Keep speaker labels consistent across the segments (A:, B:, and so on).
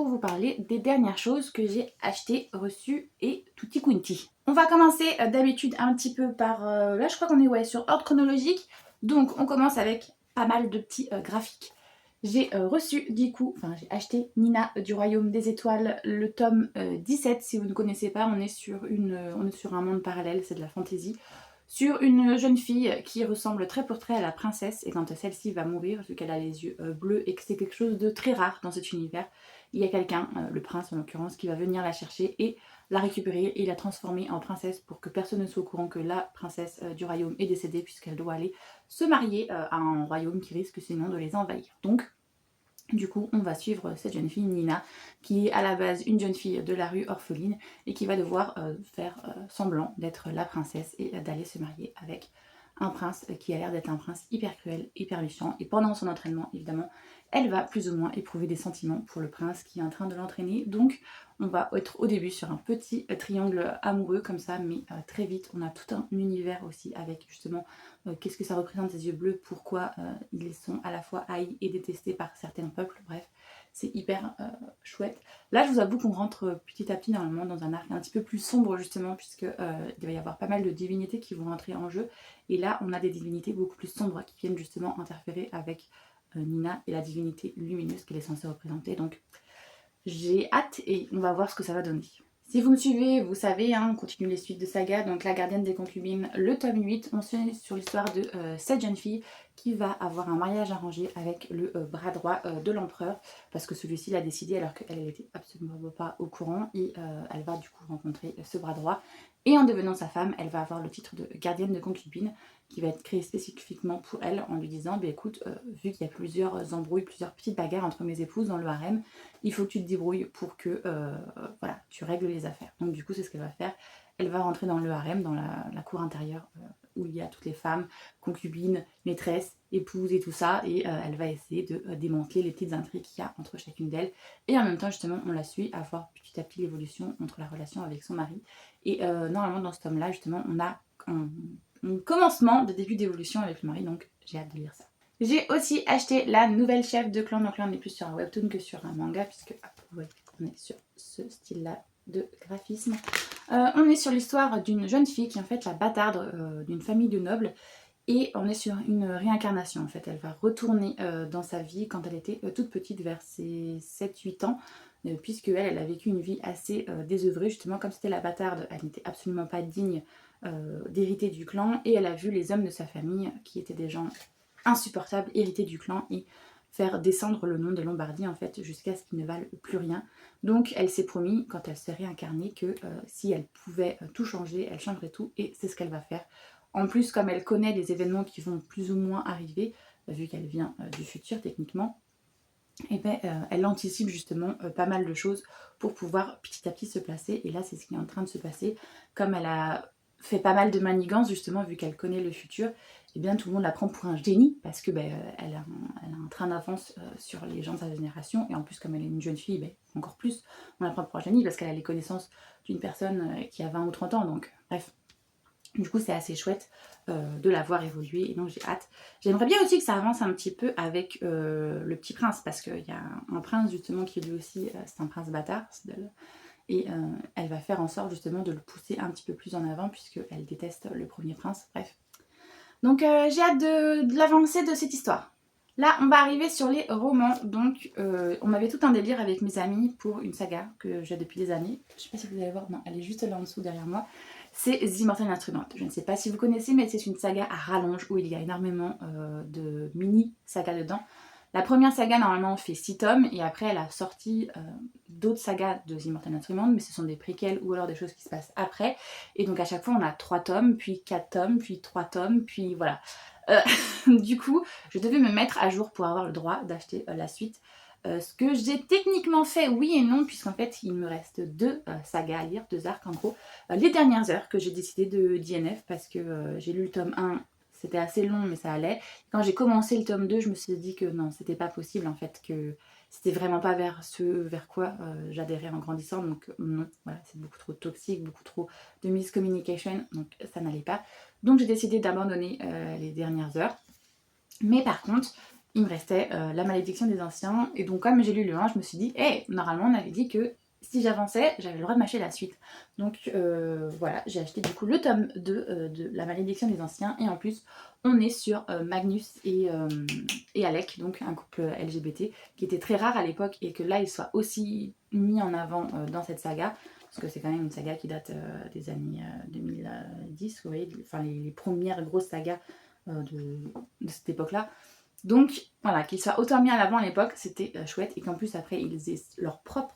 A: pour vous parler des dernières choses que j'ai achetées, reçues et tutti quanti. On va commencer d'habitude un petit peu par... là je crois qu'on est sur ordre chronologique. Donc on commence avec pas mal de petits graphiques. J'ai reçu du coup, j'ai acheté Nina du Royaume des Étoiles, le tome 17. Si vous ne connaissez pas, on est sur un monde parallèle, c'est de la fantasy. Sur une jeune fille qui ressemble trait pour trait à la princesse, et quand celle-ci va mourir, vu qu'elle a les yeux bleus et que c'est quelque chose de très rare dans cet univers, il y a quelqu'un, le prince en l'occurrence, qui va venir la chercher et la récupérer et la transformer en princesse pour que personne ne soit au courant que la princesse du royaume est décédée, puisqu'elle doit aller se marier à un royaume qui risque sinon de les envahir. Donc, du coup, on va suivre cette jeune fille, Nina, qui est à la base une jeune fille de la rue orpheline et qui va devoir faire semblant d'être la princesse et d'aller se marier avec un prince qui a l'air d'être un prince hyper cruel, hyper méchant. Et pendant son entraînement, évidemment, elle va plus ou moins éprouver des sentiments pour le prince qui est en train de l'entraîner. Donc, on va être au début sur un petit triangle amoureux comme ça, mais très vite, on a tout un univers aussi avec justement qu'est-ce que ça représente ces yeux bleus, pourquoi ils sont à la fois haïs et détestés par certains peuples. Bref, c'est hyper chouette. Là, je vous avoue qu'on rentre petit à petit normalement dans un arc un petit peu plus sombre justement, puisque il va y avoir pas mal de divinités qui vont rentrer en jeu. Et là, on a des divinités beaucoup plus sombres qui viennent justement interférer avec Nina et la divinité lumineuse qu'elle est censée représenter. Donc, j'ai hâte et on va voir ce que ça va donner. Si vous me suivez, vous savez, on continue les suites de saga. Donc La Gardienne des Concubines, le tome 8, on se fait sur l'histoire de cette jeune fille qui va avoir un mariage arrangé avec le bras droit de l'empereur, parce que celui-ci l'a décidé alors qu'elle n'était absolument pas au courant, et elle va du coup rencontrer ce bras droit. Et en devenant sa femme, elle va avoir le titre de gardienne de concubine qui va être créé spécifiquement pour elle en lui disant écoute, vu qu'il y a plusieurs embrouilles, plusieurs petites bagarres entre mes épouses dans le harem, il faut que tu te débrouilles pour que voilà, tu règles les affaires. Donc du coup, c'est ce qu'elle va faire. Elle va rentrer dans le harem, dans la cour intérieure où il y a toutes les femmes, concubines, maîtresses, épouses et tout ça, et elle va essayer de démanteler les petites intrigues qu'il y a entre chacune d'elles. Et en même temps, justement, on la suit à voir petit à petit l'évolution entre la relation avec son mari. Et normalement, dans ce tome-là, justement, on a un commencement de début d'évolution avec le mari, donc j'ai hâte de lire ça. J'ai aussi acheté la nouvelle chef de clan, donc là on est plus sur un webtoon que sur un manga, puisque vous voyez, on est sur ce style-là de graphisme. On est sur l'histoire d'une jeune fille qui est en fait la bâtarde d'une famille de nobles, et on est sur une réincarnation en fait. Elle va retourner dans sa vie quand elle était toute petite, vers ses 7-8 ans, puisque elle a vécu une vie assez désœuvrée, justement comme c'était la bâtarde, elle n'était absolument pas digne d'hériter du clan, et elle a vu les hommes de sa famille, qui étaient des gens insupportables, hériter du clan et faire descendre le nom de Lombardie en fait jusqu'à ce qu'ils ne valent plus rien. Donc elle s'est promis quand elle s'est réincarnée que si elle pouvait tout changer, elle changerait tout, et c'est ce qu'elle va faire. En plus, comme elle connaît les événements qui vont plus ou moins arriver, vu qu'elle vient du futur techniquement, et elle anticipe justement pas mal de choses pour pouvoir petit à petit se placer. Et là, c'est ce qui est en train de se passer. Comme elle a fait pas mal de manigances, justement, vu qu'elle connaît le futur, et bien tout le monde la prend pour un génie, parce que elle a un train d'avance sur les gens de sa génération. Et en plus, comme elle est une jeune fille, encore plus, on la prend pour un génie, parce qu'elle a les connaissances d'une personne qui a 20 ou 30 ans. Donc, bref. Du coup, c'est assez chouette de la voir évoluer, et donc j'ai hâte. J'aimerais bien aussi que ça avance un petit peu avec le petit prince, parce qu'il y a un prince justement qui lui aussi, c'est un prince bâtard, et elle va faire en sorte justement de le pousser un petit peu plus en avant, puisqu'elle déteste le premier prince. Bref. Donc j'ai hâte de l'avancée de cette histoire. Là, on va arriver sur les romans. Donc, on avait tout un délire avec mes amis pour une saga que j'ai depuis des années. Je sais pas si vous allez voir, non, elle est juste là en dessous derrière moi. C'est The Immortal Instrument. Je ne sais pas si vous connaissez, mais c'est une saga à rallonge où il y a énormément de mini-sagas dedans. La première saga, normalement, fait 6 tomes, et après, elle a sorti d'autres sagas de The Immortal Instrument, mais ce sont des préquels ou alors des choses qui se passent après. Et donc, à chaque fois, on a 3 tomes, puis 4 tomes, puis 3 tomes, puis voilà. Du coup, je devais me mettre à jour pour avoir le droit d'acheter la suite. Ce que j'ai techniquement fait, oui et non, puisqu'en fait, il me reste 2 sagas à lire, 2 arcs en gros. Les dernières heures que j'ai décidé de DNF, parce que j'ai lu le tome 1, c'était assez long, mais ça allait. Quand j'ai commencé le tome 2, je me suis dit que non, c'était pas possible en fait, que c'était vraiment pas vers ce vers quoi j'adhérais en grandissant. Donc non, voilà, c'est beaucoup trop toxique, beaucoup trop de miscommunication, donc ça n'allait pas. Donc j'ai décidé d'abandonner les dernières heures. Mais par contre, il me restait la malédiction des anciens. Et donc comme j'ai lu le 1, je me suis dit, hey, normalement on avait dit que si j'avançais, j'avais le droit de m'acheter la suite. Donc voilà, j'ai acheté du coup le tome 2 de la malédiction des anciens. Et en plus, on est sur Magnus et Alec, donc un couple LGBT, qui était très rare à l'époque et que là il soit aussi mis en avant dans cette saga. Parce que c'est quand même une saga qui date des années 2010, vous voyez, enfin les premières grosses sagas de cette époque-là. Donc voilà, qu'ils soient autant mis en avant à l'époque, c'était chouette. Et qu'en plus après ils aient leur propre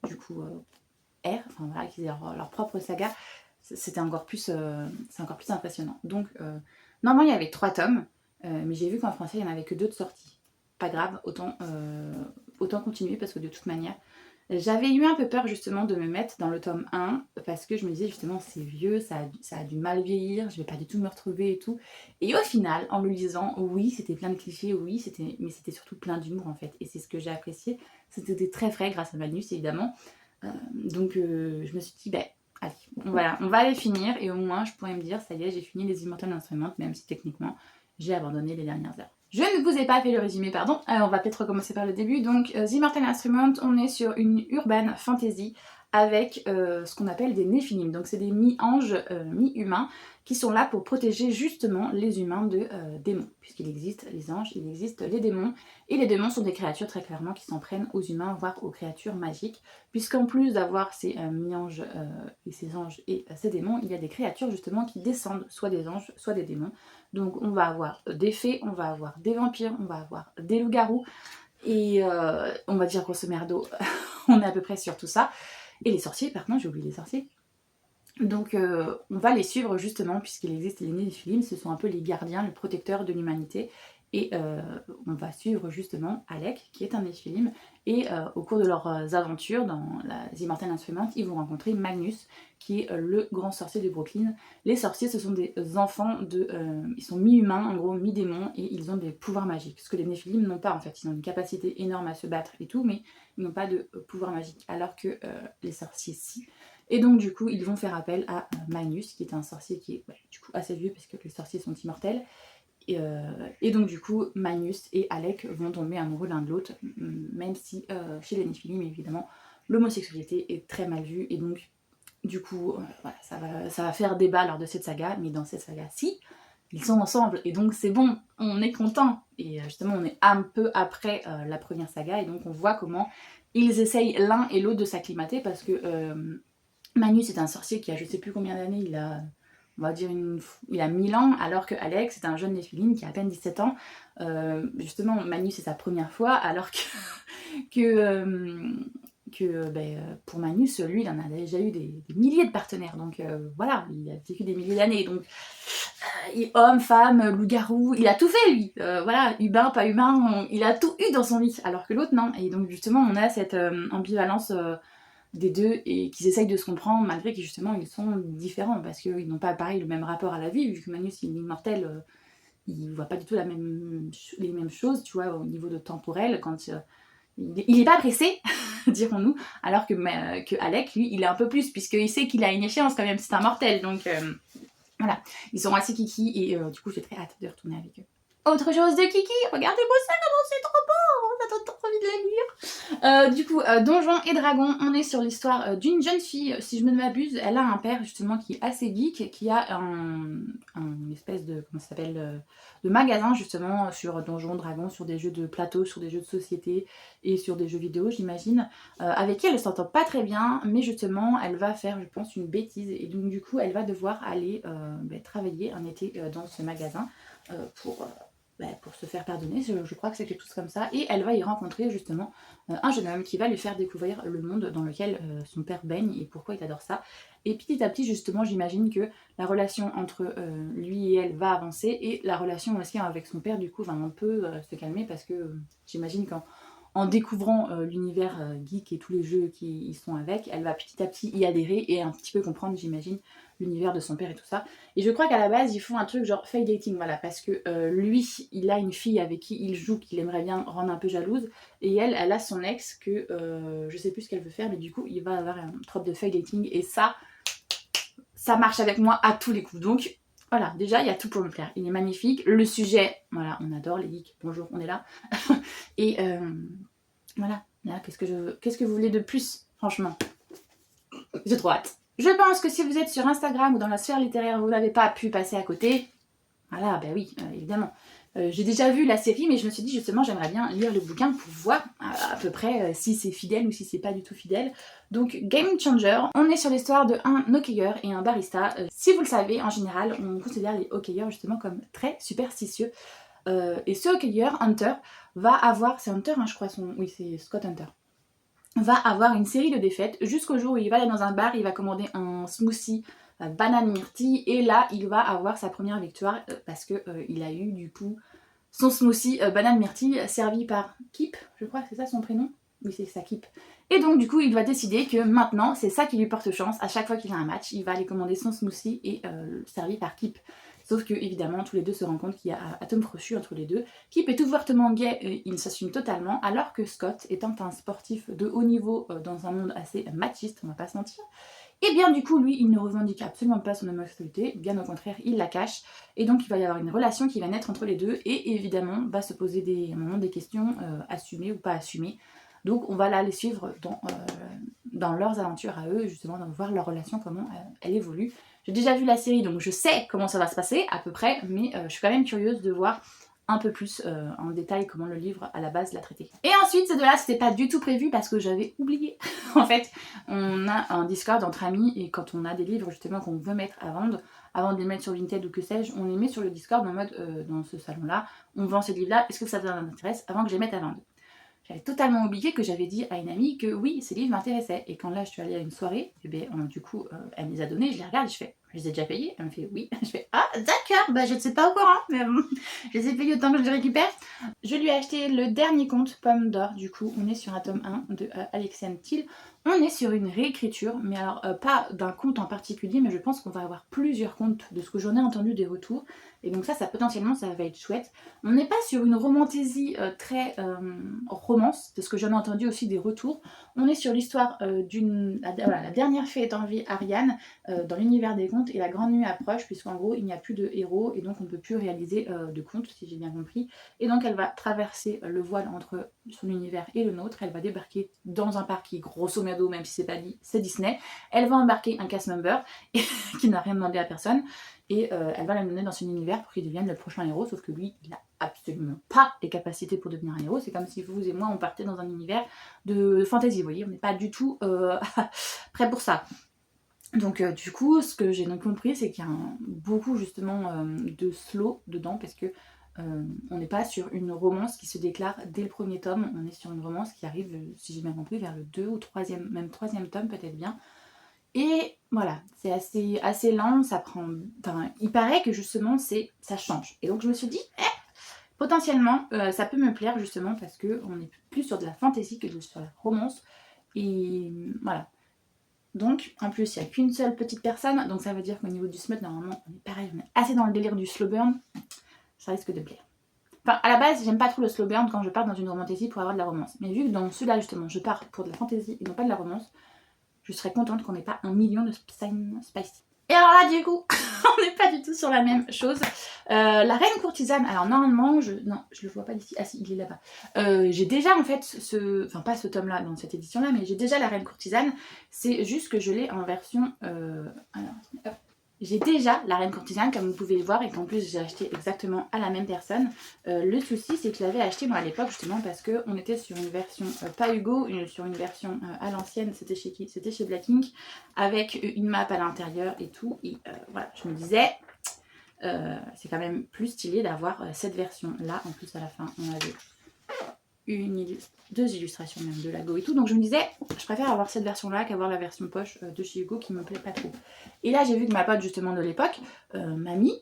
A: du coup R, enfin voilà, qu'ils aient leur propre saga, c'était encore plus, c'est encore plus impressionnant. Donc normalement il y avait 3 tomes, mais j'ai vu qu'en français il n'y en avait que 2 de sortie. Pas grave, autant continuer parce que de toute manière, j'avais eu un peu peur justement de me mettre dans le tome 1 parce que je me disais justement c'est vieux, ça a du mal vieillir, je vais pas du tout me retrouver et tout. Et au final, en le lisant, oui, c'était plein de clichés, oui, mais c'était surtout plein d'humour en fait. Et c'est ce que j'ai apprécié. C'était très frais grâce à Magnus évidemment. Donc je me suis dit, ben allez, on va les finir et au moins je pourrais me dire, ça y est, j'ai fini les Immortal Instruments, même si techniquement j'ai abandonné les dernières heures. Je ne vous ai pas fait le résumé, pardon. On va peut-être recommencer par le début. Donc, The Immortal Instrument, on est sur une urban fantasy avec ce qu'on appelle des néphilim. Donc, c'est des mi-anges, mi-humains qui sont là pour protéger justement les humains de démons. Puisqu'il existe les anges, il existe les démons. Et les démons sont des créatures très clairement qui s'en prennent aux humains, voire aux créatures magiques. Puisqu'en plus d'avoir ces mi-anges et ces anges et ces démons, il y a des créatures justement qui descendent soit des anges, soit des démons. Donc on va avoir des fées, on va avoir des vampires, on va avoir des loups-garous. Et on va dire grosso merdo, on est à peu près sur tout ça. Et les sorciers, pardon, j'ai oublié les sorciers. Donc on va les suivre justement puisqu'il existe les Néphilim, ce sont un peu les gardiens, le protecteur de l'humanité. Et on va suivre justement Alec qui est un Néphilim. Et au cours de leurs aventures dans les Immortal Instruments, ils vont rencontrer Magnus qui est le grand sorcier de Brooklyn. Les sorciers ce sont des enfants ils sont mi-humains en gros, mi-démons et ils ont des pouvoirs magiques. Ce que les Néphilim n'ont pas en fait, ils ont une capacité énorme à se battre et tout mais ils n'ont pas de pouvoir magique alors que les sorciers si. Et donc du coup ils vont faire appel à Magnus qui est un sorcier qui est du coup assez vieux parce que les sorciers sont immortels. Et donc du coup Magnus et Alec vont tomber amoureux l'un de l'autre, même si chez les Néphilim évidemment l'homosexualité est très mal vue et donc du coup voilà, ça va faire débat lors de cette saga, mais dans cette saga-ci ils sont ensemble et donc c'est bon, on est content. Et justement on est un peu après la première saga et donc on voit comment ils essayent l'un et l'autre de s'acclimater parce que Magnus est un sorcier qui a je sais plus combien d'années, il a on va dire il a 1000 ans, alors que Alex est un jeune Néphilim qui a à peine 17 ans. Justement, Magnus c'est sa première fois, alors pour Magnus, lui, il en a déjà eu des milliers de partenaires. Donc voilà, il a vécu des milliers d'années. Donc homme, femme, loup-garou, il a tout fait lui. Voilà, humain, pas humain, il a tout eu dans son lit, alors que l'autre non. Et donc justement, on a cette ambivalence des deux et qu'ils essayent de se comprendre malgré que justement ils sont différents parce qu'ils n'ont pas pareil le même rapport à la vie vu que Magnus il est immortel, il voit pas du tout les mêmes choses tu vois au niveau de temporel quand il est pas pressé dirons-nous alors que Alec lui il est un peu plus puisqu'il sait qu'il a une échéance quand même c'est un mortel donc voilà ils sont assez kiki et du coup j'ai très hâte de retourner avec eux. Autre chose de kiki, regardez-moi ça, comment c'est trop beau, ça donne trop envie de la lire. Du coup, Donjons et Dragons, on est sur l'histoire d'une jeune fille, si je ne m'abuse, elle a un père justement qui est assez geek, qui a un espèce de, comment ça s'appelle, de magasin justement sur Donjons, Dragons, sur des jeux de plateau, sur des jeux de société et sur des jeux vidéo j'imagine, avec qui elle ne s'entend pas très bien, mais justement elle va faire je pense une bêtise et donc du coup elle va devoir aller travailler un été dans ce magasin pour se faire pardonner, je crois que c'est quelque chose comme ça, et elle va y rencontrer justement un jeune homme qui va lui faire découvrir le monde dans lequel son père baigne et pourquoi il adore ça. Et petit à petit justement j'imagine que la relation entre lui et elle va avancer et la relation aussi avec son père du coup va un peu se calmer parce que j'imagine qu'en découvrant l'univers geek et tous les jeux qui y sont avec, elle va petit à petit y adhérer et un petit peu comprendre j'imagine l'univers de son père et tout ça. Et je crois qu'à la base, ils font un truc genre fake dating, voilà, parce que lui, il a une fille avec qui il joue, qu'il aimerait bien rendre un peu jalouse, et elle a son ex que je sais plus ce qu'elle veut faire, mais du coup, il va avoir un trope de fake dating, et ça marche avec moi à tous les coups. Donc Voilà, déjà il y a tout pour me plaire. Il est magnifique. Le sujet, voilà, on adore les geeks. Bonjour, on est là. Et voilà, là, qu'est-ce que vous voulez de plus, franchement? J'ai trop hâte. Je pense que si vous êtes sur Instagram ou dans la sphère littéraire, vous n'avez pas pu passer à côté. Voilà, bah oui, évidemment. J'ai déjà vu la série, mais je me suis dit justement j'aimerais bien lire le bouquin pour voir à peu près si c'est fidèle ou si c'est pas du tout fidèle. Donc Game Changer, on est sur l'histoire de un hockeyeur et un barista. Si vous le savez, en général, on considère les hockeyeurs justement comme très superstitieux. Et ce hockeyeur, Hunter, va avoir... C'est Hunter, hein, je crois, oui, c'est Scott Hunter. Va avoir une série de défaites jusqu'au jour où il va aller dans un bar, il va commander un smoothie banane myrtille et là il va avoir sa première victoire parce que il a eu du coup son smoothie banane myrtille servi par Kip, je crois que c'est ça son prénom. Oui, c'est ça, Kip. Et donc du coup il va décider que maintenant c'est ça qui lui porte chance. À chaque fois qu'il a un match, il va aller commander son smoothie et servi par Kip. Sauf que évidemment tous les deux se rendent compte qu'il y a atome crochu entre les deux. Kip est ouvertement gay et il s'assume totalement, alors que Scott, étant un sportif de haut niveau dans un monde assez machiste, on va pas se mentir, et bien du coup lui il ne revendique absolument pas son homosexualité, bien au contraire il la cache, et donc il va y avoir une relation qui va naître entre les deux, et évidemment va se poser à un moment des questions assumées ou pas assumées. Donc on va là les suivre dans leurs aventures à eux, justement, dans voir leur relation, comment elle évolue. J'ai déjà vu la série, donc je sais comment ça va se passer, à peu près, mais je suis quand même curieuse de voir un peu plus en détail comment le livre, à la base, l'a traité. Et ensuite, ces deux-là, c'était pas du tout prévu parce que j'avais oublié. En fait, on a un Discord entre amis, et quand on a des livres, justement, qu'on veut mettre à vendre, avant de les mettre sur Vinted ou que sais-je, on les met sur le Discord en mode, dans ce salon-là, on vend ces livres-là, est-ce que ça vous intéresse, avant que je les mette à vendre. J'avais totalement oublié que j'avais dit à une amie que oui, ces livres m'intéressaient. Et quand là, je suis allée à une soirée, et bien, du coup, elle me les a donnés, je les regarde, je fais, je les ai déjà payés. Elle me fait oui. Je fais, ah, d'accord, bah je ne sais pas au courant, mais je les ai payés autant que je les récupère. Je lui ai acheté le dernier conte, Pomme d'or, du coup, on est sur un tome 1 de Alexiane Thiel. On est sur une réécriture, mais alors pas d'un conte en particulier, mais je pense qu'on va avoir plusieurs contes de ce que j'en ai entendu des retours. Et donc ça potentiellement, ça va être chouette. On n'est pas sur une romantaisie très romance, de ce que j'en ai entendu aussi des retours. On est sur l'histoire la dernière fée est en vie, Ariane, dans l'univers des contes, et la grande nuit approche, puisqu'en gros, il n'y a plus de héros, et donc on ne peut plus réaliser de contes, si j'ai bien compris. Et donc elle va traverser le voile entre son univers et le nôtre. Elle va débarquer dans un parc qui, grosso modo, même si c'est pas dit, c'est Disney. Elle va embarquer un cast member qui n'a rien demandé à personne, et elle va l'amener dans son univers pour qu'il devienne le prochain héros, sauf que lui, il n'a absolument pas les capacités pour devenir un héros. C'est comme si vous et moi, on partait dans un univers de fantasy, vous voyez, on n'est pas du tout prêt pour ça. Donc du coup, ce que j'ai donc compris, c'est qu'il y a beaucoup justement de slow dedans, parce que on n'est pas sur une romance qui se déclare dès le premier tome, on est sur une romance qui arrive, si j'ai bien compris, vers le 2 ou 3e, même 3e tome peut-être bien. Et voilà, c'est assez lent, ça prend... Enfin, il paraît que justement, ça change. Et donc je me suis dit, potentiellement, ça peut me plaire justement parce qu'on est plus sur de la fantasy que sur la romance. Et voilà. Donc, en plus, il n'y a qu'une seule petite personne, donc ça veut dire qu'au niveau du smut, normalement, on est pareil, on est assez dans le délire du slow burn. Ça risque de plaire. Enfin, à la base, j'aime pas trop le slow burn quand je pars dans une romantasy pour avoir de la romance. Mais vu que dans ceux-là, justement, je pars pour de la fantasy et non pas de la romance, je serais contente qu'on n'ait pas 1 million de spicy. Et alors là, du coup, on n'est pas du tout sur la même chose. La reine courtisane, alors normalement, non, je le vois pas d'ici. Ah si, il est là-bas. J'ai déjà en fait enfin pas ce tome-là dans cette édition-là, mais j'ai déjà la reine courtisane. C'est juste que je l'ai en version... alors, hop. J'ai déjà la reine courtisane, comme vous pouvez le voir, et qu'en plus j'ai acheté exactement à la même personne. Le souci, c'est que je l'avais acheté moi à l'époque justement parce qu'on était sur une version pas Hugo, sur une version à l'ancienne. C'était chez qui? C'était chez Black Ink, avec une map à l'intérieur et tout. Et voilà, je me disais, c'est quand même plus stylé d'avoir cette version-là. En plus, à la fin, on avait deux illustrations même de Lago et tout, donc je me disais je préfère avoir cette version là qu'avoir la version poche de chez Hugo qui me plaît pas trop. Et là j'ai vu que ma pote justement de l'époque m'a mis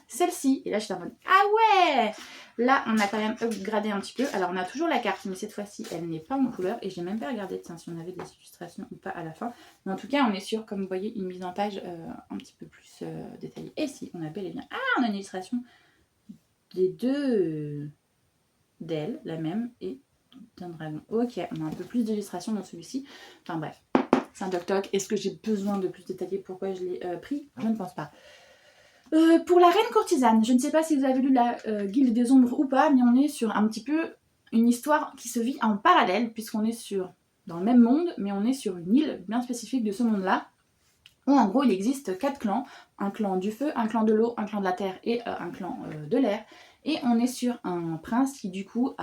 A: celle-ci, et là j'étais en mode ah ouais, là on a quand même upgradé un petit peu. Alors on a toujours la carte, mais cette fois-ci elle n'est pas en couleur, et j'ai même pas regardé si on avait des illustrations ou pas à la fin, mais en tout cas on est sur, comme vous voyez, une mise en page un petit peu plus détaillée. Et si on a bel et bien, on a une illustration des deux d'elle, la même, et d'un dragon. Ok, on a un peu plus d'illustrations dans celui-ci. Enfin bref, c'est un toc-toc. Est-ce que j'ai besoin de plus détaillé? Pourquoi je l'ai pris? Je ne pense pas. Pour la reine courtisane, je ne sais pas si vous avez lu la Guilde des Ombres ou pas, mais on est sur un petit peu une histoire qui se vit en parallèle, puisqu'on est dans le même monde, mais on est sur une île bien spécifique de ce monde-là, où en gros il existe 4 clans, un clan du feu, un clan de l'eau, un clan de la terre et un clan de l'air. Et on est sur un prince qui du coup,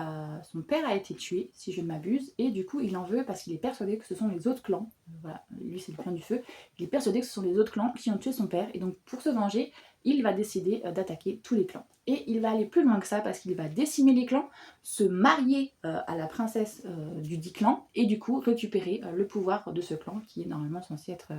A: son père a été tué, si je ne m'abuse, et du coup il en veut parce qu'il est persuadé que ce sont les autres clans, voilà, lui c'est le clan du feu, il est persuadé que ce sont les autres clans qui ont tué son père, et donc pour se venger, il va décider d'attaquer tous les clans. Et il va aller plus loin que ça parce qu'il va décimer les clans, se marier à la princesse du dit clan, et du coup récupérer le pouvoir de ce clan qui est normalement censé être...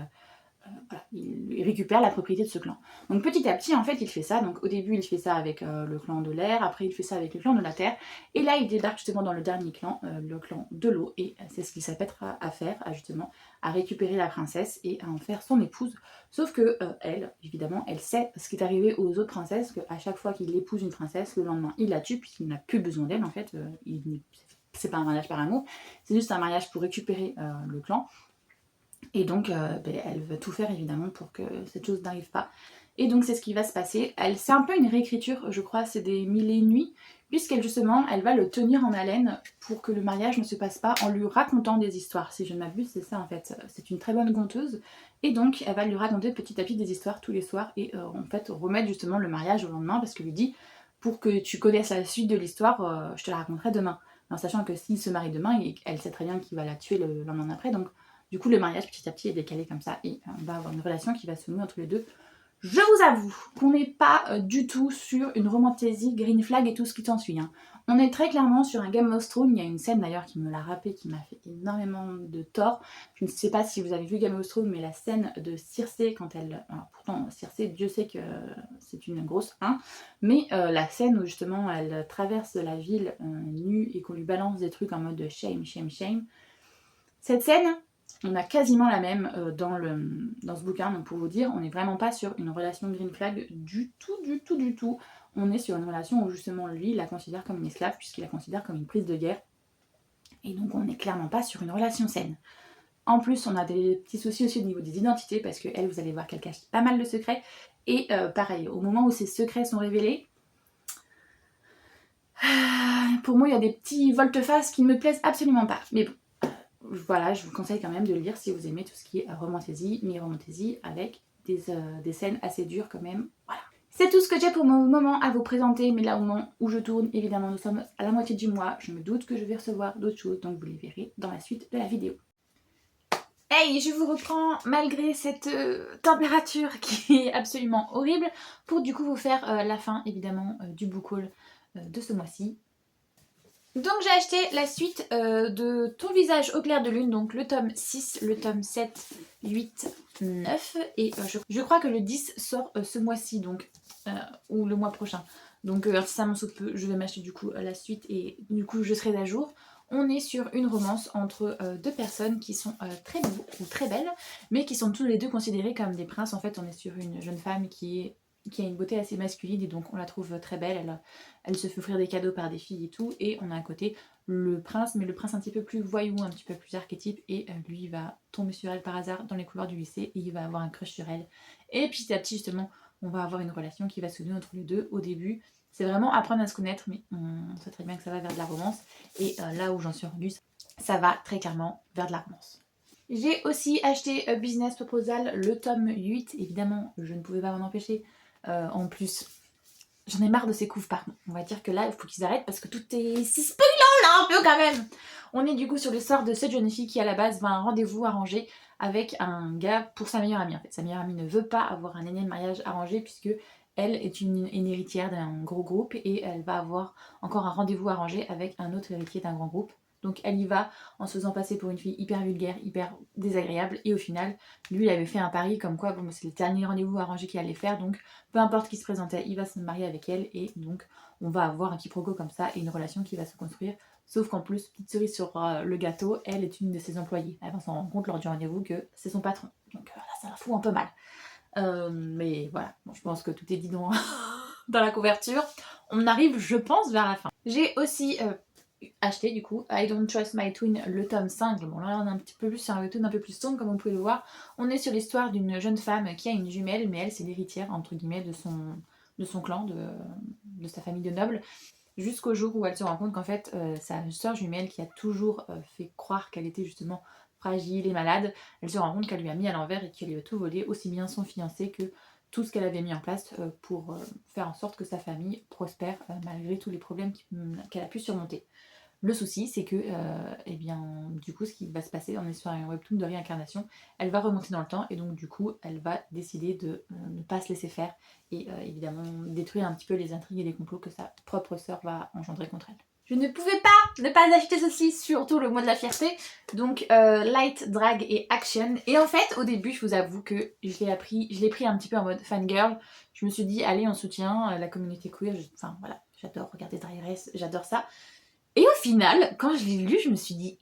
A: voilà, il récupère la propriété de ce clan. Donc petit à petit, en fait, il fait ça. Donc au début, il fait ça avec le clan de l'air, après il fait ça avec le clan de la terre, et là, il débarque justement dans le dernier clan, le clan de l'eau, et c'est ce qu'il s'apprête à faire, justement, à récupérer la princesse et à en faire son épouse. Sauf que elle, évidemment, elle sait ce qui est arrivé aux autres princesses, qu'à chaque fois qu'il épouse une princesse, le lendemain, il la tue, puisqu'il n'a plus besoin d'elle, en fait. C'est pas un mariage par amour, c'est juste un mariage pour récupérer le clan. Et donc, elle veut tout faire évidemment pour que cette chose n'arrive pas. Et donc, c'est ce qui va se passer. C'est un peu une réécriture, je crois, c'est des Mille et une nuits, puisqu'elle justement, elle va le tenir en haleine pour que le mariage ne se passe pas en lui racontant des histoires. Si je ne m'abuse, c'est ça en fait. C'est une très bonne conteuse. Et donc, elle va lui raconter petit à petit des histoires tous les soirs et en fait remettre justement le mariage au lendemain parce qu'elle lui dit pour que tu connaisses la suite de l'histoire, je te la raconterai demain. En sachant que s'il se marie demain, elle sait très bien qu'il va la tuer le lendemain après. Donc, du coup, le mariage petit à petit est décalé comme ça et on va avoir une relation qui va se nouer entre les deux. Je vous avoue qu'on n'est pas du tout sur une romantasy, green flag et tout ce qui s'ensuit. Hein. On est très clairement sur un Game of Thrones. Il y a une scène d'ailleurs qui me l'a rappelé, qui m'a fait énormément de tort. Je ne sais pas si vous avez vu Game of Thrones, mais la scène de Cersei quand elle... Alors pourtant, Cersei, Dieu sait que c'est une grosse 1. Mais la scène où justement elle traverse la ville nue et qu'on lui balance des trucs en mode shame, shame, shame. Cette scène... On a quasiment la même dans ce bouquin, donc pour vous dire, on n'est vraiment pas sur une relation green flag du tout. On est sur une relation où justement lui, il la considère comme une esclave, puisqu'il la considère comme une prise de guerre. Et donc on n'est clairement pas sur une relation saine. En plus, on a des petits soucis aussi au niveau des identités, parce qu'elle, vous allez voir qu'elle cache pas mal de secrets. Et pareil, au moment où ces secrets sont révélés, pour moi, il y a des petits volte-face qui ne me plaisent absolument pas. Mais bon. Voilà, je vous conseille quand même de le lire si vous aimez tout ce qui est romantasy, mi-romantasy, avec des scènes assez dures quand même. Voilà. C'est tout ce que j'ai pour le moment à vous présenter, mais là au moment où je tourne, évidemment nous sommes à la moitié du mois, je me doute que je vais recevoir d'autres choses, donc vous les verrez dans la suite de la vidéo. Hey, je vous reprends malgré cette température qui est absolument horrible, pour du coup vous faire la fin évidemment du book haul de ce mois-ci. Donc j'ai acheté la suite de Ton visage au clair de lune, donc le tome 6, le tome 7, 8, 9 et je crois que le 10 sort ce mois-ci donc ou le mois prochain. Donc incessamment sous peu, je vais m'acheter du coup la suite et du coup je serai à jour. On est sur une romance entre deux personnes qui sont très beaux ou très belles, mais qui sont tous les deux considérés comme des princes. En fait, on est sur une jeune femme qui a une beauté assez masculine et donc on la trouve très belle, elle se fait offrir des cadeaux par des filles et tout, et on a à côté le prince, mais le prince un petit peu plus voyou, un petit peu plus archétype, et lui il va tomber sur elle par hasard dans les couloirs du lycée et il va avoir un crush sur elle, et petit à petit justement on va avoir une relation qui va se nouer entre les deux. Au début c'est vraiment apprendre à se connaître, mais on sait très bien que ça va vers de la romance, et là où j'en suis rendue, ça va très clairement vers de la romance. J'ai aussi acheté Business Proposal, le tome 8, évidemment je ne pouvais pas m'en empêcher. En plus, j'en ai marre de ces couves par contre. On va dire que là, il faut qu'ils arrêtent parce que tout est si spoilant là un peu quand même. On est du coup sur l'histoire de cette jeune fille qui à la base va à un rendez-vous arrangé avec un gars pour sa meilleure amie. En fait, sa meilleure amie ne veut pas avoir un énième mariage arrangé puisque elle est une héritière d'un gros groupe et elle va avoir encore un rendez-vous arrangé avec un autre héritier d'un grand groupe. Donc elle y va en se faisant passer pour une fille hyper vulgaire, hyper désagréable, et au final, lui il avait fait un pari comme quoi bon, c'est le dernier rendez-vous arrangé qu'il allait faire, donc peu importe qui se présentait, il va se marier avec elle, et donc on va avoir un quiproquo comme ça et une relation qui va se construire. Sauf qu'en plus, petite cerise sur le gâteau, elle est une de ses employées. Elle va s'en rendre compte lors du rendez-vous que c'est son patron. Donc là ça la fout un peu mal. Mais voilà, bon, je pense que tout est dit dans la couverture. On arrive, je pense, vers la fin. J'ai aussi acheté du coup I Don't Trust My Twin, le tome 5. Bon là on est un petit peu plus sur un webtoon un peu plus sombre comme vous pouvez le voir. On est sur l'histoire d'une jeune femme qui a une jumelle, mais elle c'est l'héritière entre guillemets de son clan, de sa famille de nobles, jusqu'au jour où elle se rend compte qu'en fait sa sœur jumelle qui a toujours fait croire qu'elle était justement fragile et malade, elle se rend compte qu'elle lui a mis à l'envers et qu'elle lui a tout volé, aussi bien son fiancé que tout ce qu'elle avait mis en place pour faire en sorte que sa famille prospère malgré tous les problèmes qu'elle a pu surmonter. Le souci, c'est que, eh bien, du coup, ce qui va se passer, on est sur un webtoon de réincarnation, elle va remonter dans le temps et donc, du coup, elle va décider de ne pas se laisser faire et évidemment détruire un petit peu les intrigues et les complots que sa propre sœur va engendrer contre elle. Je ne pouvais pas ne pas acheter ceci, surtout le mois de la fierté. Donc Light, Drag et Action. Et en fait, au début, je vous avoue que je l'ai pris un petit peu en mode fangirl. Je me suis dit, allez, on soutient la communauté queer. Enfin voilà, j'adore regarder Drag Race, j'adore ça. Et au final, quand je l'ai lu, je me suis dit,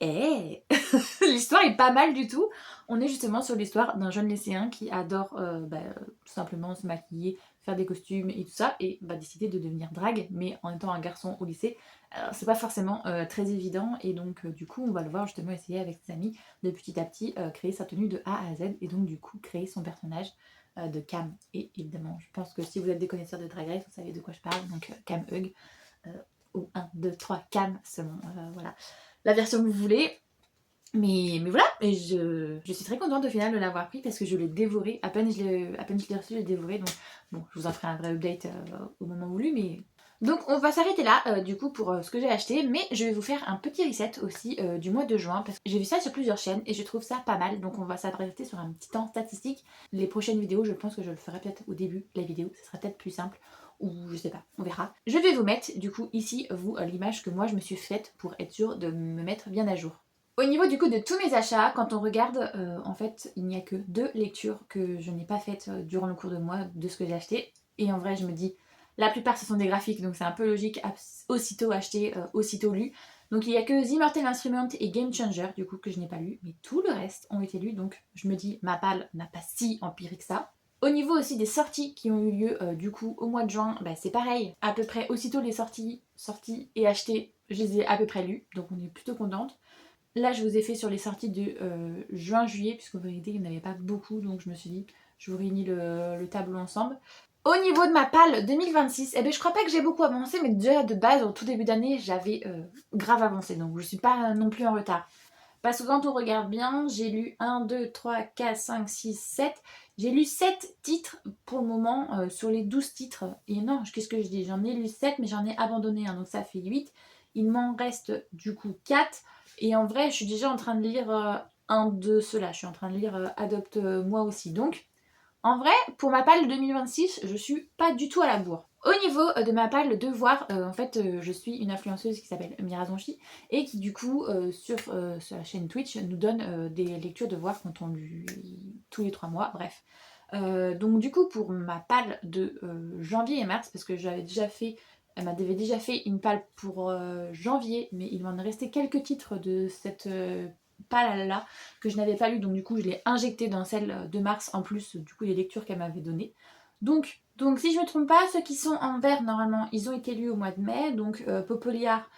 A: l'histoire est pas mal du tout. On est justement sur l'histoire d'un jeune lycéen qui adore tout simplement se maquiller, faire des costumes et tout ça, et va décider de devenir drague, mais en étant un garçon au lycée. Alors, c'est pas forcément très évident, et donc du coup, on va le voir justement essayer avec ses amis de petit à petit créer sa tenue de A à Z, et donc du coup, créer son personnage de Cam. Et évidemment, je pense que si vous êtes des connaisseurs de Drag Race, vous savez de quoi je parle, donc Cam Hug. Ou 1, 2, 3 Cam selon voilà, la version que vous voulez. Mais voilà, et je suis très contente au final de l'avoir pris parce que je l'ai dévoré. À peine je l'ai reçu, je l'ai dévoré. Donc bon, je vous en ferai un vrai update au moment voulu. Mais donc on va s'arrêter là du coup pour ce que j'ai acheté. Mais je vais vous faire un petit reset aussi du mois de juin parce que j'ai vu ça sur plusieurs chaînes et je trouve ça pas mal. Donc on va s'arrêter sur un petit temps statistique. Les prochaines vidéos, je pense que je le ferai peut-être au début de la vidéo. Ce sera peut-être plus simple. Ou je sais pas, on verra. Je vais vous mettre du coup ici vous l'image que moi je me suis faite pour être sûre de me mettre bien à jour. Au niveau du coup de tous mes achats, quand on regarde, en fait, il n'y a que 2 lectures que je n'ai pas faites durant le cours de mois de ce que j'ai acheté. Et en vrai, je me dis, la plupart ce sont des graphiques, donc c'est un peu logique, aussitôt acheté, aussitôt lu. Donc il n'y a que The Immortal Instrument et Game Changer, du coup, que je n'ai pas lu, mais tout le reste ont été lus, donc je me dis, ma palle n'a pas si empiré que ça. Au niveau aussi des sorties qui ont eu lieu du coup au mois de juin, bah, c'est pareil, à peu près aussitôt les sorties et achetées, je les ai à peu près lues, donc on est plutôt contente. Là, je vous ai fait sur les sorties de juin-juillet, puisqu'en vérité, il n'y en avait pas beaucoup, donc je me suis dit, je vous réunis le tableau ensemble. Au niveau de ma palle 2026, eh ben, je crois pas que j'ai beaucoup avancé, mais déjà de base, au tout début d'année, j'avais grave avancé, donc je suis pas non plus en retard. Parce que quand on regarde bien, j'ai lu 1, 2, 3, 4, 5, 6, 7. J'ai lu 7 titres pour le moment sur les 12 titres. Et non, qu'est-ce que je dis? J'en ai lu 7, mais j'en ai abandonné un, donc ça fait 8. Il m'en reste du coup 4. Et en vrai, je suis déjà en train de lire un de ceux-là. Je suis en train de lire Adopte-moi aussi. Donc, en vrai, pour ma palle 2026, je suis pas du tout à la bourre. Au niveau de ma palle devoir, en fait, je suis une influenceuse qui s'appelle Mira Zonchi et qui, du coup, sur la chaîne Twitch, nous donne des lectures devoirs quand on lui tous les 3 mois, bref. Donc, du coup, pour ma palle de janvier et mars, parce que j'avais déjà fait, elle m'avait déjà fait une palle pour janvier, mais il m'en est resté quelques titres de cette palle là que je n'avais pas lu, donc du coup je l'ai injecté dans celle de mars en plus du coup des lectures qu'elle m'avait données. Donc si je ne me trompe pas, ceux qui sont en vert normalement ils ont été lus au mois de mai, donc Popoliar,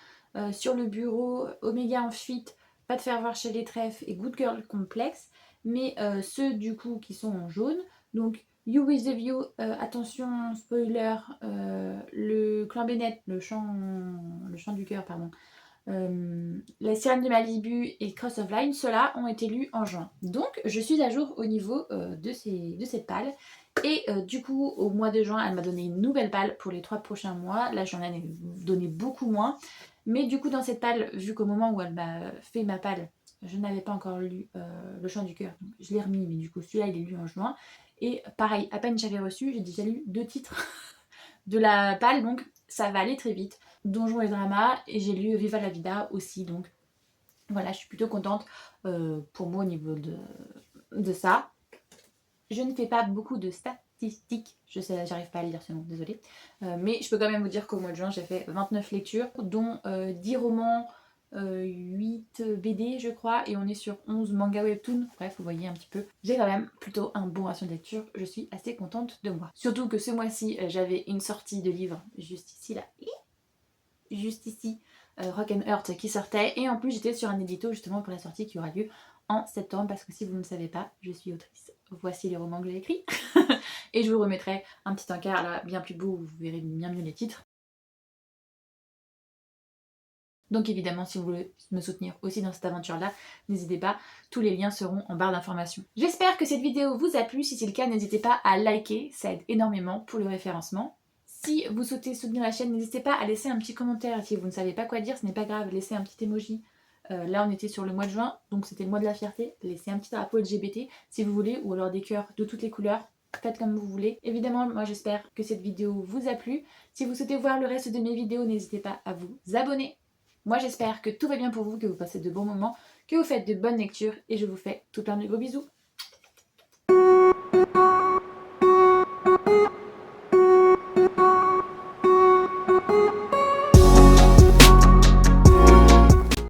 A: Sur le bureau, Omega en fuite, Pas de faire voir chez les trèfles et Good Girl Complex, mais ceux du coup qui sont en jaune, donc You with the View, attention spoiler, le clan Bennett, le chant du cœur pardon, La sirène de Malibu et Cross of Line, ceux-là ont été lus en juin. Donc je suis à jour au niveau de cette palle. Et du coup, au mois de juin, elle m'a donné une nouvelle palle pour les 3 prochains mois. Là, j'en ai donné beaucoup moins. Mais du coup, dans cette palle, vu qu'au moment où elle m'a fait ma palle, je n'avais pas encore lu Le Chant du Cœur. Donc, je l'ai remis, mais du coup, celui-là, il est lu en juin. Et pareil, à peine j'avais reçu, j'ai déjà lu 2 titres de la palle. Donc, ça va aller très vite. Donjons et Drama, et j'ai lu Viva la Vida aussi, donc voilà, je suis plutôt contente pour moi au niveau de ça. Je ne fais pas beaucoup de statistiques, je sais, j'arrive pas à le dire ce nom, désolée, mais je peux quand même vous dire qu'au mois de juin j'ai fait 29 lectures, dont 10 romans, 8 BD je crois, et on est sur 11 manga webtoon, bref vous voyez un petit peu, j'ai quand même plutôt un bon ratio de lecture, je suis assez contente de moi. Surtout que ce mois-ci j'avais une sortie de livre juste ici là, juste ici, Rock and Earth qui sortait. Et en plus j'étais sur un édito justement pour la sortie qui aura lieu en septembre, parce que si vous ne le savez pas, je suis autrice. Voici les romans que j'ai écrits. Et je vous remettrai un petit encart là bien plus beau où vous verrez bien mieux les titres. Donc évidemment, si vous voulez me soutenir aussi dans cette aventure-là, n'hésitez pas, tous les liens seront en barre d'informations. J'espère que cette vidéo vous a plu, si c'est le cas, n'hésitez pas à liker, ça aide énormément pour le référencement. Si vous souhaitez soutenir la chaîne, n'hésitez pas à laisser un petit commentaire. Si vous ne savez pas quoi dire, ce n'est pas grave, laissez un petit emoji. Là on était sur le mois de juin, donc c'était le mois de la fierté. Laissez un petit drapeau LGBT si vous voulez, ou alors des cœurs de toutes les couleurs. Faites comme vous voulez. Évidemment, moi j'espère que cette vidéo vous a plu. Si vous souhaitez voir le reste de mes vidéos, n'hésitez pas à vous abonner. Moi j'espère que tout va bien pour vous, que vous passez de bons moments, que vous faites de bonnes lectures, et je vous fais tout plein de gros bisous.